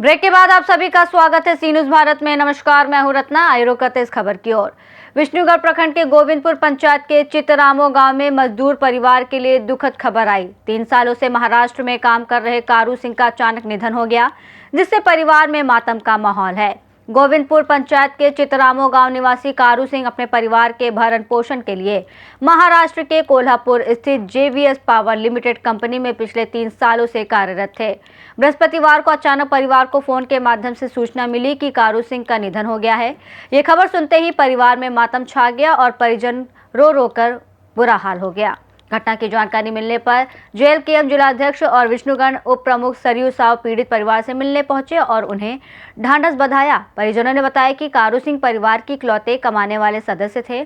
Break के बाद आप सभी का स्वागत है सी न्यूज भारत में। नमस्कार, मैं हूं रत्ना। आइए रुक करते इस खबर की ओर। विष्णुगढ़ प्रखंड के गोविंदपुर पंचायत के चितरामो गांव में मजदूर परिवार के लिए दुखद खबर आई। 3 सालों से महाराष्ट्र में काम कर रहे कारू सिंह का अचानक निधन हो गया, जिससे परिवार में मातम का माहौल है। गोविंदपुर पंचायत के चितरामो गांव निवासी कारू सिंह अपने परिवार के भरण पोषण के लिए महाराष्ट्र के कोल्हापुर स्थित जेवीएस पावर लिमिटेड कंपनी में पिछले 3 सालों से कार्यरत थे। बृहस्पतिवार को अचानक परिवार को फोन के माध्यम से सूचना मिली कि कारू सिंह का निधन हो गया है। ये खबर सुनते ही परिवार में मातम छा गया और परिजन रो रो कर बुरा हाल हो गया। घटना की जानकारी मिलने पर जेएलकेएम जिलाध्यक्ष और विष्णुगढ़ उप प्रमुख सरयू साव पीड़ित परिवार से मिलने पहुंचे और उन्हें ढांढस बंधाया। परिजनों ने बताया कि कारू सिंह परिवार की इकलौते कमाने वाले सदस्य थे।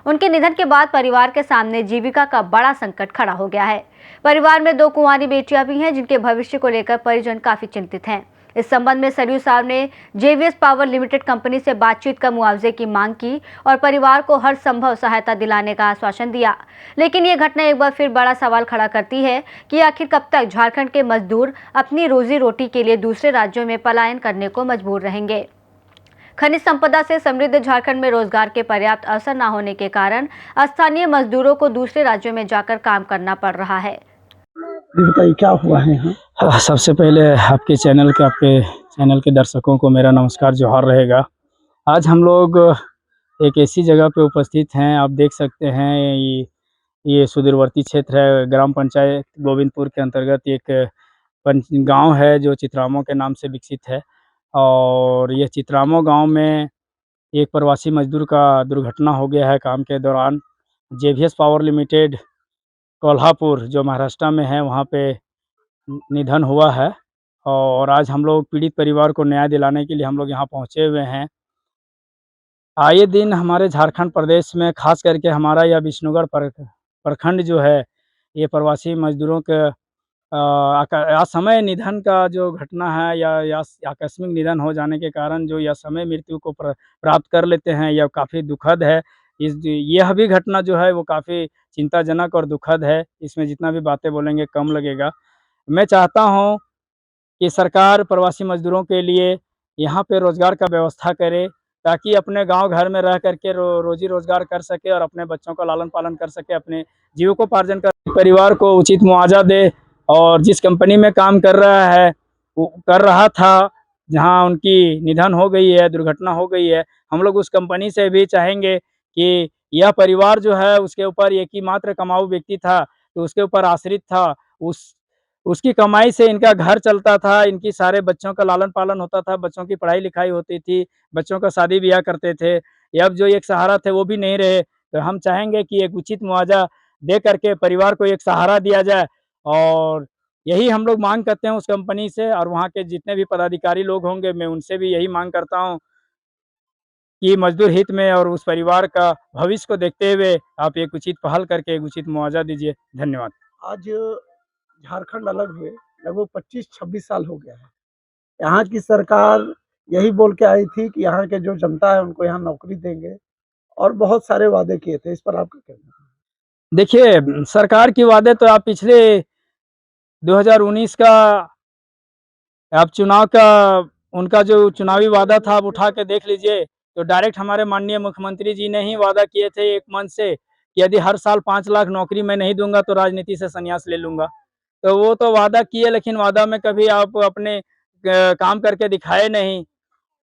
उनके निधन के बाद परिवार के सामने जीविका का बड़ा संकट खड़ा हो गया है। परिवार में 2 कुंवारी बेटियां भी हैं, जिनके भविष्य को लेकर परिजन काफी चिंतित हैं। इस संबंध में सरयू साहब ने जेवीएस पावर लिमिटेड कंपनी से बातचीत कर मुआवजे की मांग की और परिवार को हर संभव सहायता दिलाने का आश्वासन दिया। लेकिन ये घटना एक बार फिर बड़ा सवाल खड़ा करती है कि आखिर कब तक झारखंड के मजदूर अपनी रोजी रोटी के लिए दूसरे राज्यों में पलायन करने को मजबूर रहेंगे। खनिज संपदा से समृद्ध झारखंड में रोजगार के पर्याप्त अवसर न होने के कारण स्थानीय मजदूरों को दूसरे राज्यों में जाकर काम करना पड़ रहा है। बताइए क्या हुआ है यहाँ? सबसे पहले आपके चैनल के दर्शकों को मेरा नमस्कार जोहार रहेगा। आज हम लोग एक ऐसी जगह पे उपस्थित हैं, आप देख सकते हैं ये सुदूरवर्ती क्षेत्र है। ग्राम पंचायत गोविंदपुर के अंतर्गत एक गांव है जो चितरामो के नाम से विकसित है। और ये चितरामो गांव में एक प्रवासी मजदूर का दुर्घटना हो गया है काम के दौरान। जेवीएस पावर लिमिटेड कोल्हापुर जो महाराष्ट्र में है वहाँ पे निधन हुआ है। और आज हम लोग पीड़ित परिवार को न्याय दिलाने के लिए हम लोग यहाँ पहुँचे हुए हैं। आए दिन हमारे झारखंड प्रदेश में खास करके हमारा यह विष्णुगढ़ प्रखंड जो है, ये प्रवासी मजदूरों के असमय निधन का जो घटना है या आकस्मिक निधन हो जाने के कारण जो यह समय मृत्यु को प्राप्त कर लेते हैं, यह काफ़ी दुखद है। यह भी घटना जो है वो काफ़ी चिंताजनक और दुखद है। इसमें जितना भी बातें बोलेंगे कम लगेगा। मैं चाहता हूं कि सरकार प्रवासी मजदूरों के लिए यहाँ पे रोज़गार का व्यवस्था करे, ताकि अपने गांव घर में रह करके रोजी रोज़गार कर सके और अपने बच्चों का लालन पालन कर सके, अपने जीविकोपार्जन कर परिवार को उचित मुआवजा दे। और जिस कंपनी में काम कर रहा था, जहां उनकी निधन हो गई है, दुर्घटना हो गई है, हम लोग उस कंपनी से भी चाहेंगे कि यह परिवार जो है उसके ऊपर एक ही मात्र कमाऊ व्यक्ति था, तो उसके ऊपर आश्रित था। उसकी कमाई से इनका घर चलता था, इनकी सारे बच्चों का लालन पालन होता था, बच्चों की पढ़ाई लिखाई होती थी, बच्चों का शादी ब्याह करते थे। अब जो एक सहारा थे वो भी नहीं रहे, तो हम चाहेंगे कि एक उचित मुआवजा दे करके परिवार को एक सहारा दिया जाए। और यही हम लोग मांग करते हैं उस कंपनी से, और वहाँ के जितने भी पदाधिकारी लोग होंगे मैं उनसे भी यही मांग करता हूँ कि मजदूर हित में और उस परिवार का भविष्य को देखते हुए आप एक उचित पहल करके एक उचित मुआवजा दीजिए। धन्यवाद। आज झारखंड अलग हुए लगभग 25-26 साल हो गया है। यहाँ की सरकार यही बोल के आई थी कि यहाँ के जो जनता है उनको यहाँ नौकरी देंगे और बहुत सारे वादे किए थे। इस पर आपका कहना है? देखिए, सरकार की वादे तो आप पिछले 2019 का आप चुनाव का उनका जो चुनावी वादा था आप उठा के देख लीजिए, तो डायरेक्ट हमारे माननीय मुख्यमंत्री जी ने ही वादा किए थे एक मन से कि यदि हर साल 5 लाख नौकरी मैं नहीं दूंगा तो राजनीति से संन्यास ले लूंगा। तो वो तो वादा किए, लेकिन वादा में कभी आप अपने काम करके दिखाए नहीं।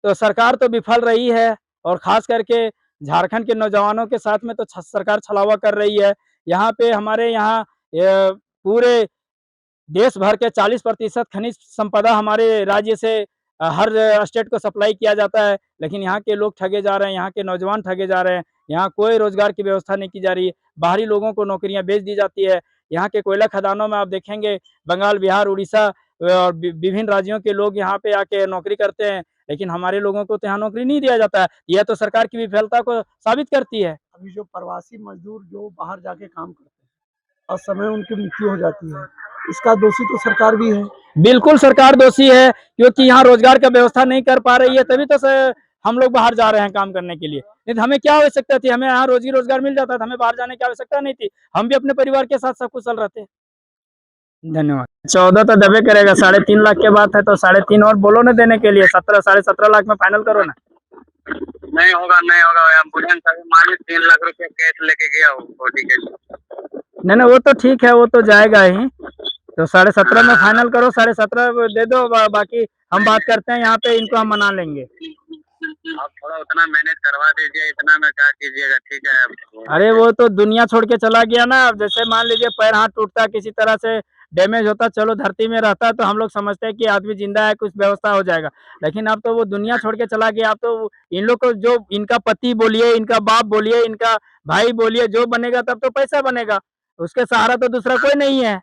तो सरकार तो विफल रही है, और खास करके झारखंड के नौजवानों के साथ में तो सरकार छलावा कर रही है। यहाँ पे हमारे यहाँ पूरे देश भर के 40% खनिज संपदा हमारे राज्य से हर स्टेट को सप्लाई किया जाता है, लेकिन यहाँ के लोग ठगे जा रहे हैं, यहाँ के नौजवान ठगे जा रहे हैं। यहाँ कोई रोजगार की व्यवस्था नहीं की जा रही है, बाहरी लोगों को नौकरियां बेच दी जाती है। यहाँ के कोयला खदानों में आप देखेंगे बंगाल, बिहार, उड़ीसा और विभिन्न राज्यों के लोग यहाँ पे आके नौकरी करते हैं, लेकिन हमारे लोगों को तो यहाँ नौकरी नहीं दिया जाता है। यह तो सरकार की विफलता को साबित करती है। अभी जो प्रवासी मजदूर जो बाहर जाके काम करते हैं और समय उनकी मृत्यु हो जाती है, इसका दोषी तो सरकार भी है। बिल्कुल सरकार दोषी है, क्योंकि यहाँ रोजगार का व्यवस्था नहीं कर पा रही है, तभी तो हम लोग बाहर जा रहे हैं काम करने के लिए। नहीं तो हमें क्या आवश्यकता थी, हमें यहाँ रोजी रोजगार मिल जाता था, हमें बाहर जाने की आवश्यकता नहीं थी। हम भी अपने परिवार के साथ सकुशल रहते। धन्यवाद। 14 तो दबे करेगा, 3.5 लाख के बात है तो 3.5 और बोलो ना देने के लिए, 17 17.5 लाख में फाइनल करो ना। नहीं होगा नहीं होगा, एम्बुलेंस अभी मालिक 3 लाख रुपए कैश लेके गया हो बॉडी के। नहीं नहीं वो तो ठीक है, वो तो जाएगा ही। तो 17.5 में फाइनल करो, 17.5 दे दो, बाकी हम बात करते हैं यहाँ पे, इनको हम मना लेंगे। आप थोड़ा उतना मैनेज करवा दीजिए, इतना में क्या कीजिएगा, ठीक है। अरे वो तो दुनिया छोड़ के चला गया ना। अब जैसे मान लीजिए पैर हाथ टूटता, किसी तरह से डैमेज होता, चलो धरती में रहता तो हम लोग समझते हैं कि आदमी जिंदा है, कुछ व्यवस्था हो जाएगा। लेकिन अब तो वो दुनिया छोड़ के चला गया। अब तो इन लोग को जो इनका पति बोलिए, इनका बाप बोलिए, इनका भाई बोलिए, जो बनेगा तब तो पैसा बनेगा, उसके सहारा तो दूसरा कोई नहीं है।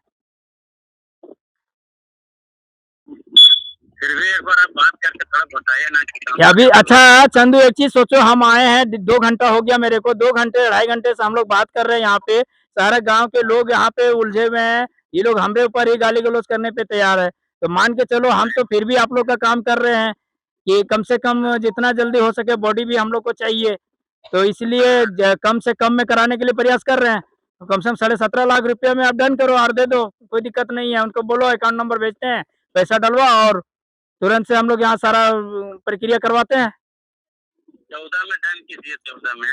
फिर भी एक बार आप बात करके थोड़ा बताइए ना कि क्या अभी अच्छा चंदू, एक चीज सोचो, हम आए हैं 2 घंटा हो गया मेरे को, 2 घंटे 2.5 घंटे से हम लोग बात कर रहे हैं यहाँ पे। सारे गांव के लोग यहाँ पे उलझे हुए हैं, ये लोग हमारे ऊपर ही गाली गलौज करने पे तैयार है। तो मान के चलो, हम तो फिर भी आप लोग का काम कर रहे हैं कि कम से कम जितना जल्दी हो सके बॉडी भी हम लोग को चाहिए, तो इसलिए कम से कम में कराने के लिए प्रयास कर रहे हैं। तो कम से कम 17.5 लाख रुपया में आप डन करो और दे दो, कोई दिक्कत नहीं है। उनको बोलो अकाउंट नंबर भेजते हैं, पैसा डलवा और तुरंत से हम लोग यहाँ सारा प्रक्रिया करवाते हैं। 14 में डन कीजिए, 14 में।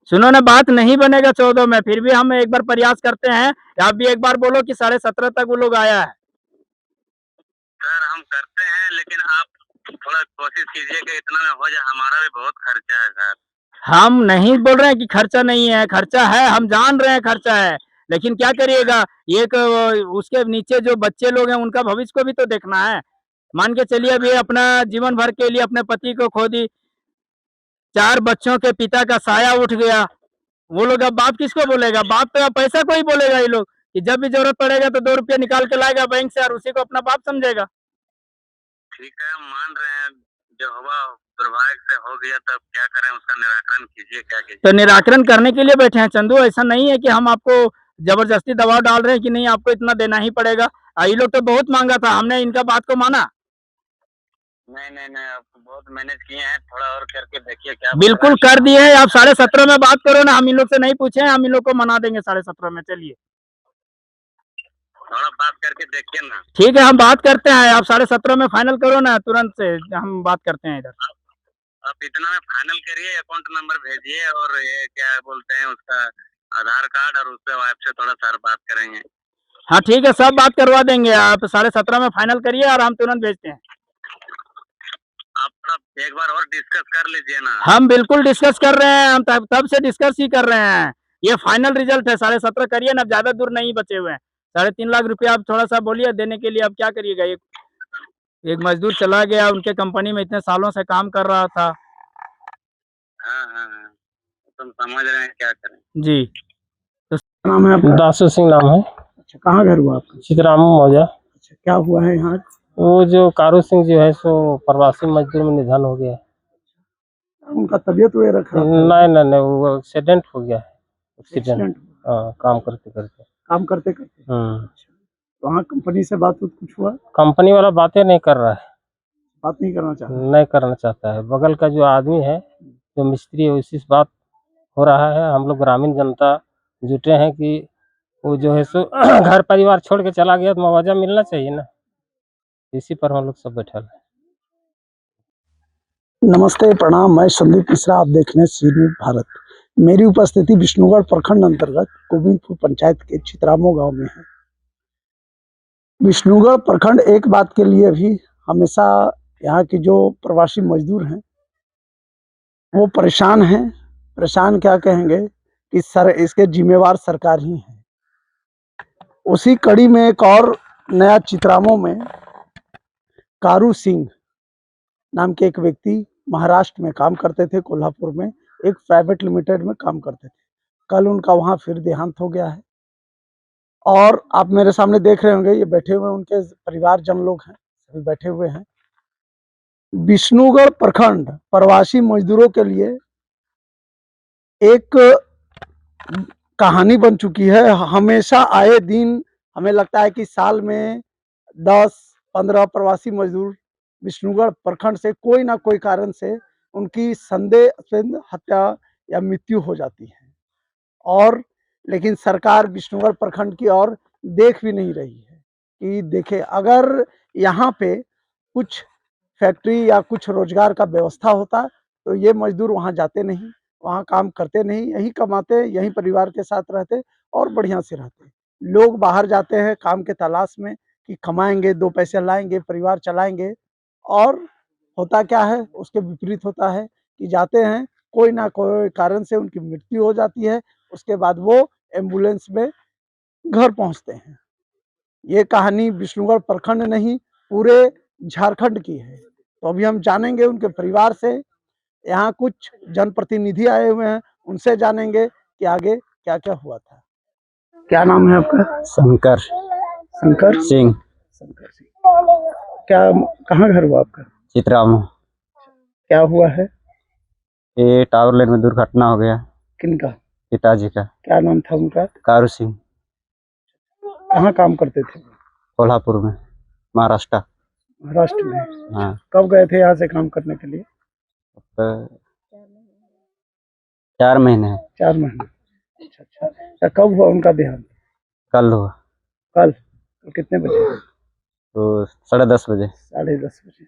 सुनो ना, बात नहीं बनेगा 14 में, फिर भी हम एक बार प्रयास करते हैं। आप भी एक बार बोलो कि 17.5 तक वो लोग आया है। सर हम करते हैं, लेकिन आप थोड़ा कोशिश कीजिए कि इतना में हो जाए, हमारा भी बहुत खर्चा है सर। हम नहीं बोल रहे हैं कि खर्चा नहीं है, खर्चा है, हम जान रहे हैं खर्चा है, लेकिन क्या करिएगा, एक उसके नीचे जो बच्चे लोग हैं उनका भविष्य को भी तो देखना है। मान के चलिए अभी अपना जीवन भर के लिए अपने पति को खो दी, 4 बच्चों के पिता का साया उठ गया, वो लोग अब बाप किसको बोलेगा? बाप तो अब पैसा को ही बोलेगा। ये लोग कि जब भी जरूरत पड़ेगा तो 2 रुपया निकाल के लाएगा बैंक से और उसी को अपना बाप समझेगा। ठीक है, हम मान रहे हैं, जो हुआ दुर्भाग्य से हो गया, तब क्या करें, उसका निराकरण कीजिए, क्या कीजिए। तो निराकरण करने के लिए बैठे हैं चंदू, ऐसा नहीं है कि हम आपको जबरदस्ती दबाव डाल रहे हैं कि नहीं आपको इतना देना ही पड़ेगा। ये लोग तो बहुत मांगा था, हमने इनका बात को माना। नहीं नहीं नहीं, आप बहुत मैनेज किए हैं, थोड़ा और करके देखिए क्या। बिल्कुल कर दिए हैं। आप 17.5 में बात करो ना, हम इन लोग से नहीं पूछे हैं, हम इन लोग को मना देंगे 17.5 में। चलिए थोड़ा बात करके देखिए ना। ठीक है, हम बात करते हैं, आप 17.5 में फाइनल करो ना, तुरंत से हम बात करते हैं इधर। आप इतना में फाइनल करिए, अकाउंट नंबर भेजिए, और ये क्या बोलते हैं उसका आधार कार्ड, और उससे वाइफ से थोड़ा सर बात करेंगे। हाँ ठीक है, सब बात करवा देंगे। आप 17.5 में फाइनल करिए और हम तुरंत भेजते हैं। आप थोड़ा एक बार और डिस्कस कर लीजिए ना। हम बिल्कुल डिस्कस कर रहे हैं, हम तब से डिस्कस ही कर रहे हैं। ये फाइनल रिजल्ट है, 17.5 करिए ना, ज्यादा दूर नहीं बचे हुए हैं। 3.5 लाख रुपया आप थोड़ा सा बोलिए देने के लिए, अब क्या करिएगा? एक मजदूर चला गया, उनके कंपनी में इतने सालों से काम कर रहा था। हाँ हाँ हाँ, तुम समझ रहे हैं, क्या करें। जी क्या नाम है आपका? दासू सिंह नाम है। अच्छा, कहाँ घर हुआ आपका? सीताराम मौजा। अच्छा, क्या हुआ है यहाँ? वो जो कारू सिंह जो है सो प्रवासी मजदूर में निधन हो गया। उनका तबीयत वगैरह खराब था? नहीं नहीं नहीं, वो एक्सीडेंट हो गया है। Accident, accident? हाँ, काम करते करते। काम करते करते? अच्छा, वहाँ कंपनी से बात कुछ हुआ? कंपनी वाला बातें नहीं कर रहा है, बात नहीं करना चाहता? नहीं करना चाहता है। बगल का जो आदमी है, जो मिस्त्री है, उसी से बात हो रहा है। हम लोग ग्रामीण जनता जुटे हैं कि वो जो है सो घर परिवार छोड़ के चला गया, तो मुआवजा मिलना चाहिए ना। इसी पर हम लोग सब बैठे हैं। नमस्ते, प्रणाम। मैं संदीप मिश्रा, आप देख रहे हैं सी न्यूज़ भारत। मेरी उपस्थिति विष्णुगढ़ प्रखंड अंतर्गत गोविंदपुर पंचायत के चितरामो गांव में है। विष्णुगढ़ प्रखंड एक बात के लिए भी हमेशा यहाँ के जो प्रवासी मजदूर हैं वो परेशान हैं। परेशान क्या कहेंगे कि सर इसके जिम्मेवार सरकार ही है। उसी कड़ी में एक और नया चितरामो में कारू सिंह नाम के एक व्यक्ति महाराष्ट्र में काम करते थे, कोल्हापुर में एक प्राइवेट लिमिटेड में काम करते थे। कल उनका वहां फिर देहांत हो गया है। और आप मेरे सामने देख रहे होंगे, ये बैठे हुए उनके परिवारजन लोग हैं, सभी बैठे हुए हैं। विष्णुगढ़ प्रखंड प्रवासी मजदूरों के लिए एक कहानी बन चुकी है। हमेशा आए दिन हमें लगता है कि साल में 10-15 प्रवासी मजदूर विष्णुगढ़ प्रखंड से कोई ना कोई कारण से उनकी संदेह हत्या या मृत्यु हो जाती है। और लेकिन सरकार विष्णुगढ़ प्रखंड की ओर देख भी नहीं रही है। कि देखे अगर यहाँ पे कुछ फैक्ट्री या कुछ रोजगार का व्यवस्था होता तो ये मजदूर वहाँ जाते नहीं, वहाँ काम करते नहीं, यहीं कमाते, यहीं परिवार के साथ रहते और बढ़िया से रहते। लोग बाहर जाते हैं काम के तलाश में कि कमाएंगे, 2 पैसे लाएंगे, परिवार चलाएंगे, और होता क्या है उसके विपरीत होता है कि जाते हैं, कोई ना कोई कारण से उनकी मृत्यु हो जाती है, उसके बाद वो एम्बुलेंस में घर पहुंचते हैं। ये कहानी विष्णुगढ़ प्रखंड नहीं, पूरे झारखंड की है। तो अभी हम जानेंगे उनके परिवार से, यहाँ कुछ जनप्रतिनिधि आए हुए हैं, उनसे जानेंगे कि आगे क्या क्या हुआ था। क्या नाम है आपका? शंकर शंकर सिंह, शंकर सिंह। क्या, कहाँ घर हुआ आपका? चितरामू। क्या हुआ है? ये टावर लाइन में दुर्घटना हो गया, किनका? पिताजी का। क्या नाम था उनका? कारू सिंह, कहाँ काम करते थे? कोल्हापुर में, महाराष्ट्र। महाराष्ट्र में। हाँ, कब गए थे यहाँ से काम करने के लिए? तो 4 महीने 4 महीने। अच्छा अच्छा। तो कब हुआ उनका देहांत? कल हुआ, कल। तो कितने बजे? तो 10:30 बजे। 10:30 बजे।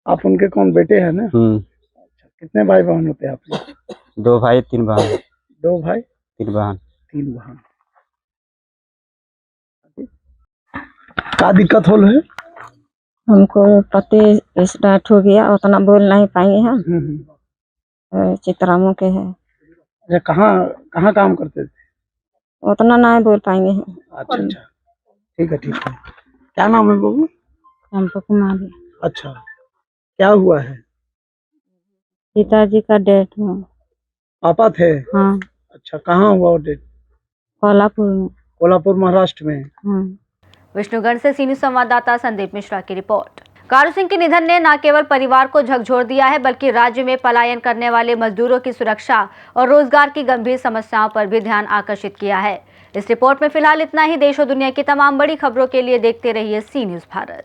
आप उनके कौन बेटे हैं ना? अच्छा, कितने भाई बहन होते हैं आप लोग? 2 भाई 3 बहन। 2 भाई 3 बहन। 3 बहन। क्या दिक्कत हो है? हमको पति स्टार्ट हो गया, उतना बोल नहीं पाएंगे हम। चितरामू के है, अच्छा, कहाँ कहाँ काम करते थे? उतना नहीं बोल पाएंगे हम। अच्छा अच्छा, ठीक है ठीक है। क्या नाम है बाबू? हमको कुमारी। अच्छा, क्या हुआ है? पिताजी का डेथ हुआ। पापा थे? हाँ, अच्छा, कहाँ हुआ वो डेट? कोल्हापुर में। कोल्हापुर महाराष्ट्र में। हाँ। विष्णुगढ़ से सी न्यूज संवाददाता संदीप मिश्रा की रिपोर्ट। कारू सिंह के निधन ने न केवल परिवार को झकझोर दिया है, बल्कि राज्य में पलायन करने वाले मजदूरों की सुरक्षा और रोजगार की गंभीर समस्याओं पर भी ध्यान आकर्षित किया है। इस रिपोर्ट में फिलहाल इतना ही। देश और दुनिया की तमाम बड़ी खबरों के लिए देखते रहिए सी न्यूज भारत।